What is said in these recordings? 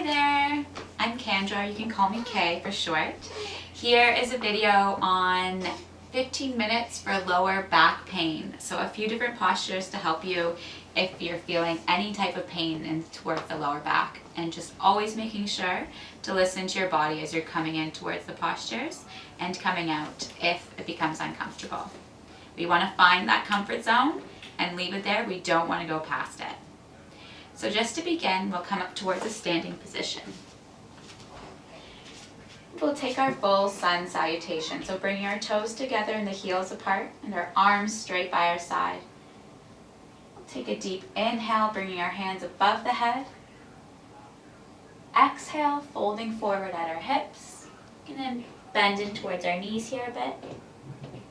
Hi there, I'm Kendra, you can call me Kay for short. Here is a video on 15 minutes for lower back pain. So a few different postures to help you if you're feeling any type of pain towards the lower back, and just always making sure to listen to your body as you're coming in towards the postures and coming out if it becomes uncomfortable. We want to find that comfort zone and leave it there. We don't want to go past it. So just to begin, we'll come up towards a standing position. We'll take our full sun salutation. So bringing our toes together and the heels apart and our arms straight by our side. We'll take a deep inhale, bringing our hands above the head. Exhale, folding forward at our hips. And then bend in towards our knees here a bit.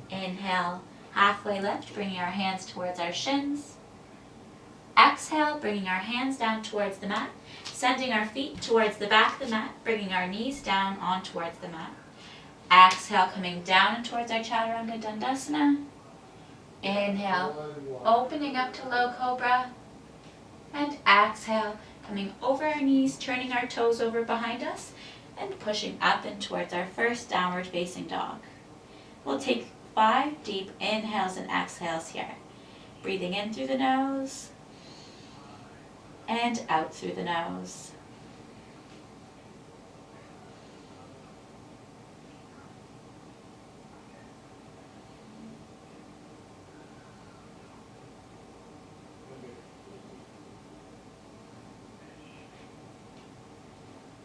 Inhale, halfway lift, bringing our hands towards our shins. Exhale, bringing our hands down towards the mat, sending our feet towards the back of the mat, bringing our knees down on towards the mat. Exhale, coming down and towards our Chaturanga Dandasana. Inhale, opening up to low cobra. And exhale, coming over our knees, turning our toes over behind us, and pushing up and towards our first downward facing dog. We'll take 5 deep inhales and exhales here. Breathing in through the nose and out through the nose.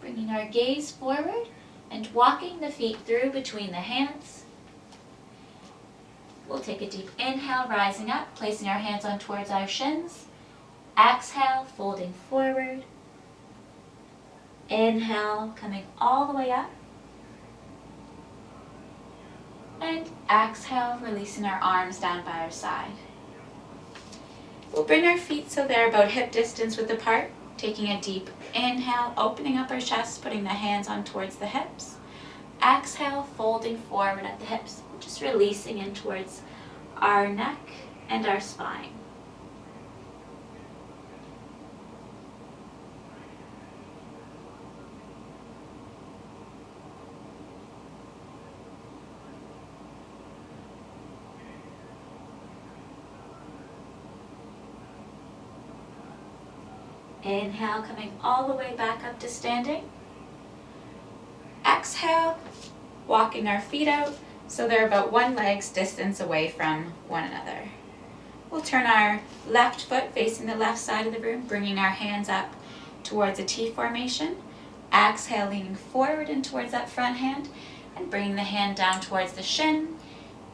Bringing our gaze forward and walking the feet through between the hands. We'll take a deep inhale, rising up, placing our hands on towards our shins. Exhale, folding forward. Inhale, coming all the way up. And exhale, releasing our arms down by our side. We'll bring our feet so they're about hip distance width apart. Taking a deep inhale, opening up our chest, putting the hands on towards the hips. Exhale, folding forward at the hips, just releasing in towards our neck and our spine. Inhale, coming all the way back up to standing. Exhale, walking our feet out so they're about one leg's distance away from one another. We'll turn our left foot facing the left side of the room, bringing our hands up towards a T formation. Exhale, leaning forward and towards that front hand and bringing the hand down towards the shin,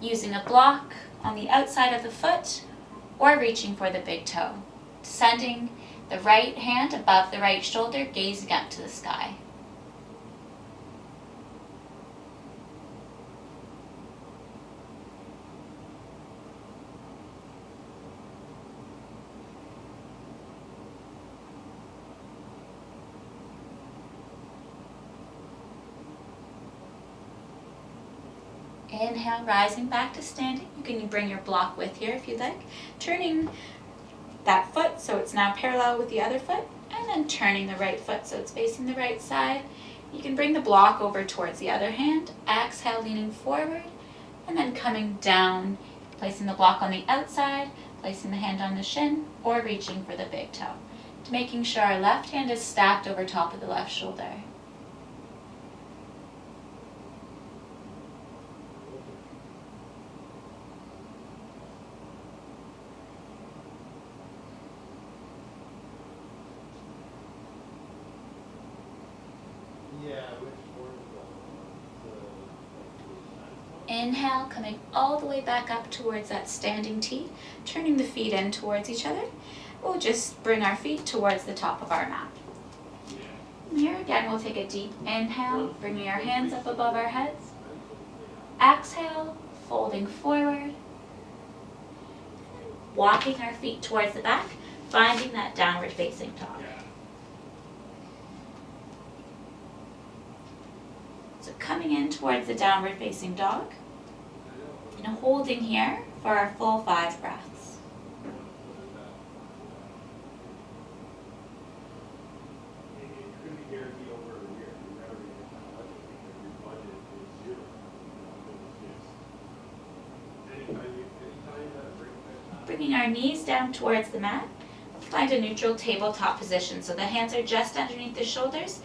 using a block on the outside of the foot or reaching for the big toe. Sending the right hand above the right shoulder, gazing up to the sky. Inhale, rising back to standing. You can bring your block with here if you'd like. Turning that foot so it's now parallel with the other foot, and then turning the right foot so it's facing the right side. You can bring the block over towards the other hand. Exhale, leaning forward, and then coming down, placing the block on the outside, placing the hand on the shin, or reaching for the big toe. Making sure our left hand is stacked over top of the left shoulder. Inhale, coming all the way back up towards that standing T, turning the feet in towards each other. We'll just bring our feet towards the top of our mat. Here again, we'll take a deep inhale, bringing our hands up above our heads. Exhale, folding forward. Walking our feet towards the back, finding that downward facing dog. So coming in towards the downward facing dog. And holding here for our full 5 breaths. bringing our knees down towards the mat. Find a neutral tabletop position, so the hands are just underneath the shoulders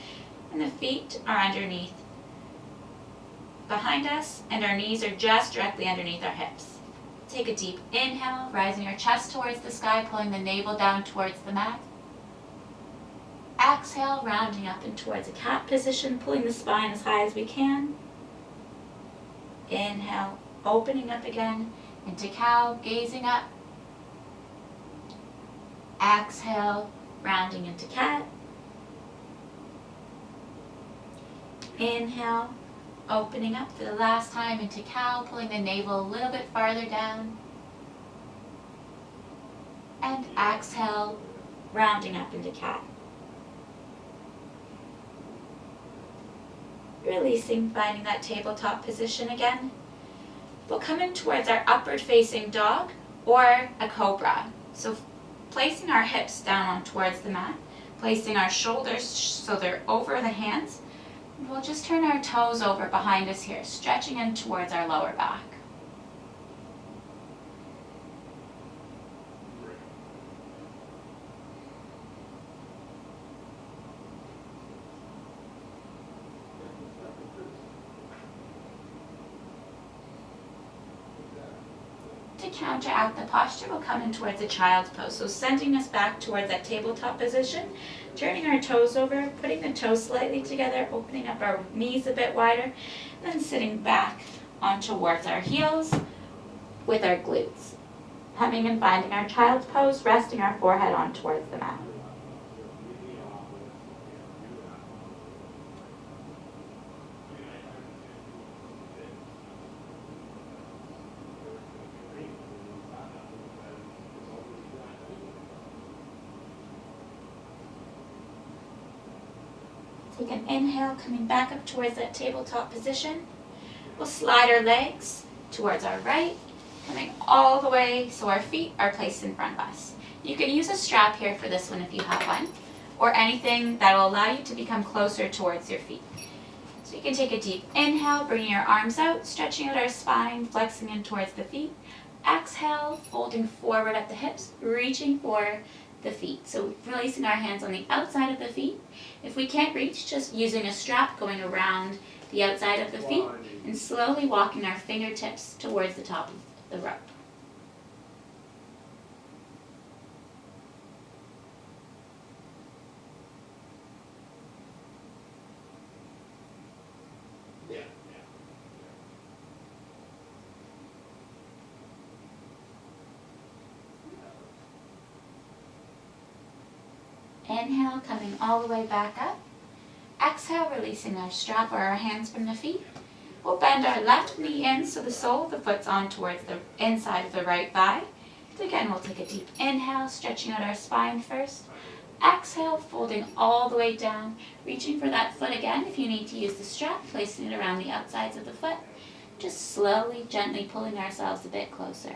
and the feet are underneath behind us, and our knees are just directly underneath our hips. Take a deep inhale, rising your chest towards the sky, pulling the navel down towards the mat. Exhale, rounding up and towards a cat position, pulling the spine as high as we can. Inhale, opening up again into cow, gazing up. Exhale, rounding into cat. Inhale, opening up for the last time into cow, pulling the navel a little bit farther down. And exhale, rounding up into cat. Releasing, finding that tabletop position again. We'll come in towards our upward facing dog or a cobra. So placing our hips down on towards the mat, placing our shoulders so they're over the hands. We'll just turn our toes over behind us here, stretching in towards our lower back. To counteract the posture, we'll come in towards a child's pose. So sending us back towards that tabletop position, turning our toes over, putting the toes slightly together, opening up our knees a bit wider, and then sitting back on towards our heels with our glutes. Coming and finding our child's pose, resting our forehead on towards the mat. Take an inhale, coming back up towards that tabletop position. We'll slide our legs towards our right, coming all the way so our feet are placed in front of us. You can use a strap here for this one if you have one, or anything that will allow you to become closer towards your feet. So you can take a deep inhale, bringing your arms out, stretching out our spine, flexing in towards the feet. Exhale, folding forward at the hips, reaching for the feet. So releasing our hands on the outside of the feet. If we can't reach, just using a strap going around the outside of the feet and slowly walking our fingertips towards the top of the rope. Inhale, coming all the way back up. Exhale, releasing our strap or our hands from the feet. We'll bend our left knee in so the sole of the foot's on towards the inside of the right thigh. And again, we'll take a deep inhale, stretching out our spine first. Exhale, folding all the way down, reaching for that foot again. If you need to use the strap, placing it around the outsides of the foot. Just slowly, gently pulling ourselves a bit closer.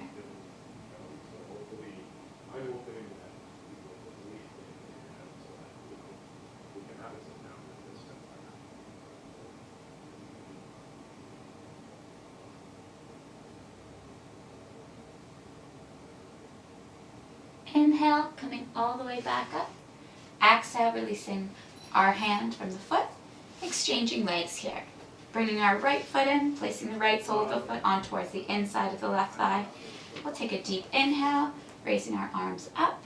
Inhale, coming all the way back up. Exhale, releasing our hand from the foot, exchanging legs here. Bringing our right foot in, placing the right sole of the foot on towards the inside of the left thigh. We'll take a deep inhale, raising our arms up.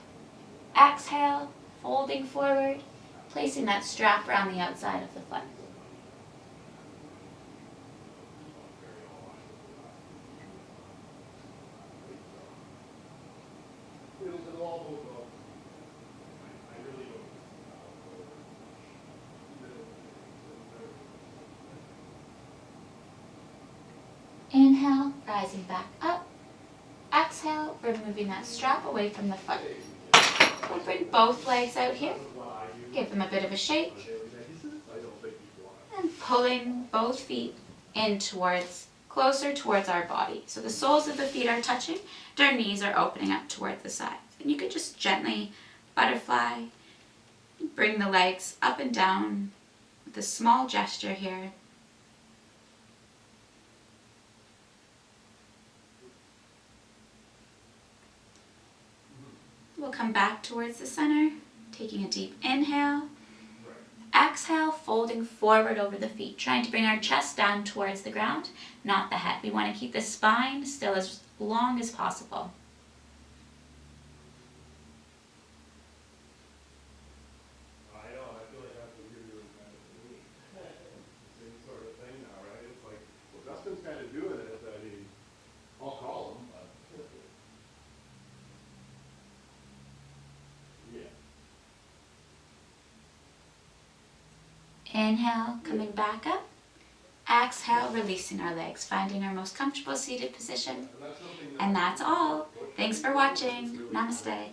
Exhale, folding forward, placing that strap around the outside of the foot. Inhale, rising back up. Exhale, removing that strap away from the foot. We'll bring both legs out here. Give them a bit of a shake. And pulling both feet in towards, closer towards our body. So the soles of the feet are touching, and our knees are opening up towards the sides. And you can just gently butterfly, bring the legs up and down with a small gesture here. we'll come back towards the center, taking a deep inhale. Exhale, folding forward over the feet, trying to bring our chest down towards the ground, not the head. We want to keep the spine still as long as possible. I know, I feel like that's what you're doing kind of for me. Same sort of thing now, right? It's like, well, Dustin's kind of doing it, I mean, I'll call him, but. Yeah. Inhale, coming back up. Exhale, releasing our legs, finding our most comfortable seated position. And that's all. Thanks for watching. Namaste.